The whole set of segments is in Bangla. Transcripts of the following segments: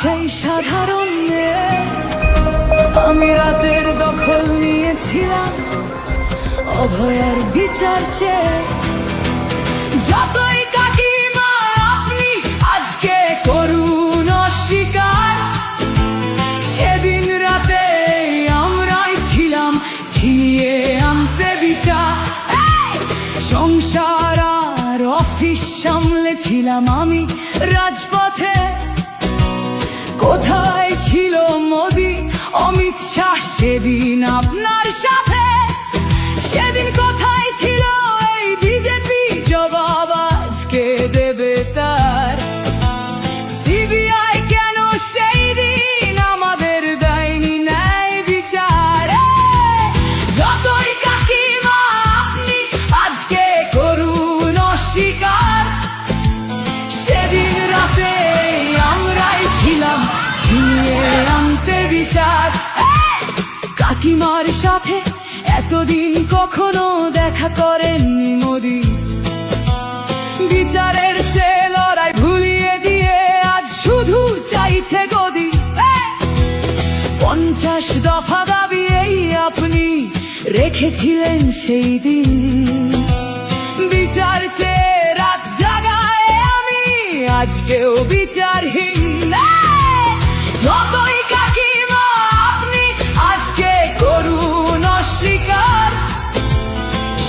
সেই সাধারণ মেয়ে, আমি রাতের দখল নিয়েছিলাম অভয়ার বিচার চেয়ে। যতই কাকিমা আপনি আজকে করুন অস্বীকার, সেদিন রাতে আমরাই ছিলাম ছিনিয়ে আনতে বিচার। সংসার আর অফিস সামলেছিলাম আমি রাজপথে। কোথায় ছিল মোদি অমিত শাহ সেদিন আপনার সাথে? সেদিন কোথায় ছিল এই বিজেপি? জবাব আজকে দেবে তার। সিবিআই কেন সেই দিন আমাদের দেয়নি ন্যায় বিচার? যতই কাকিমা আপনি আজকে করুন অস্বীকার, সেদিন রাতে আমরাই ছিলাম ছিনিয়ে আনতে বিচার। কাকিমার সাথে এতদিন কখনো দেখা করেননি মোদি, বিচারের সে লড়াই ভুলিয়ে দিয়ে আজ শুধু চাইছে গদি। 50 দফা দাবি এই আপনি রেখেছিলেন সেই দিন, বিচার চেয়ে রাত জাগায় আমি আজকেও বিচারহীন। যতই কাকিমা আপনি আজকে করুন অস্বীকার,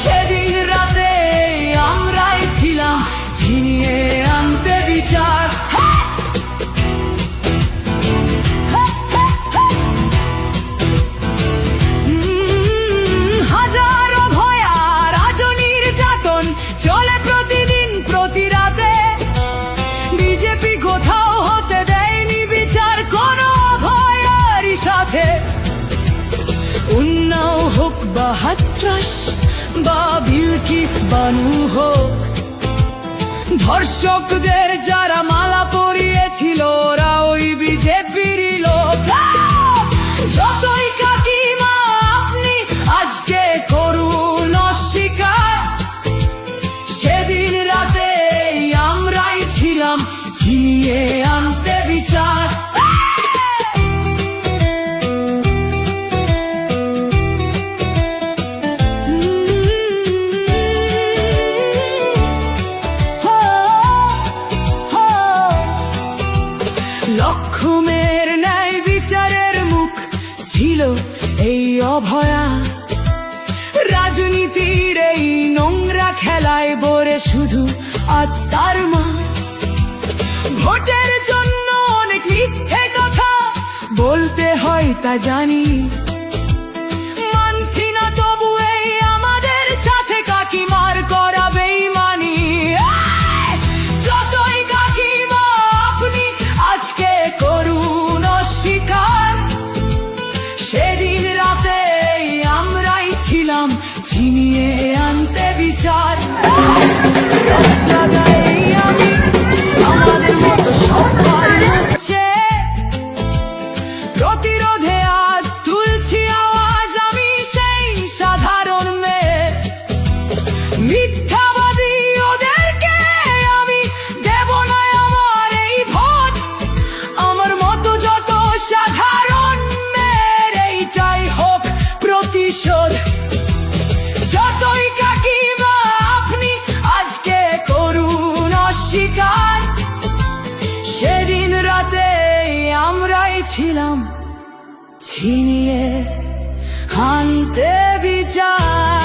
সেদিন রাতে আমরাই ছিলাম ছিনিয়ে আনতে বিচার। হাজারো ভয়া রাজনীর যাতন চলে প্রতিদিন প্রতি রাতে। বিজেপি কোথাও হতে দেয়নি বিচার কোনো ভয়ারই সাথে। উন্নাও হোক বা হাতরাস বা বিলকিস বানু হোক, ধর্ষকদের যারা মালা পরিয়েছিল ওরা ওই বিজেপিরই লোক। যতই কাকিমা আপনি আজকে করুন অস্বীকার, সেদিন রাতে আমরাই ছিলাম ছিনিয়ে আনতে বিচার। লক্ষ্মণের ন্যায় বিচারের মুখ ছিল এই অভয়া। রাজনীতির এই নোংরা খেলায় বরে শুধু আজ তার মা। ভোটের জন্য অনেক মিথ্যে কথা বলতে হয় তা জানি, মানছি না তবু এই আমাদের সাথে কাকিমার করা বেইমানি। যতই কাকিমা আপনি আজকে করুন অস্বীকার, সেদিন রাতে আমরাই ছিলাম ছিনিয়ে আনতে বিচার। রাত জাগাই আমি আমাদের মতো সবার মুখছে, প্রতিরোধে আজ তুলছি আওয়াজ আমি সেই সাধারণ মেয়ে। মিথ্যাবাদী ওদেরকে আমি দেব না আমার এই ভোট। আমার মতো যত সাধারণ মেয়ের এইটাই হোক প্রতিশোধ। যতই কাকিমা আপনি আজকে করুন অস্বীকার, সেদিন রাতে আমরাই ছিলাম ছিনিয়ে আনতে বিচার।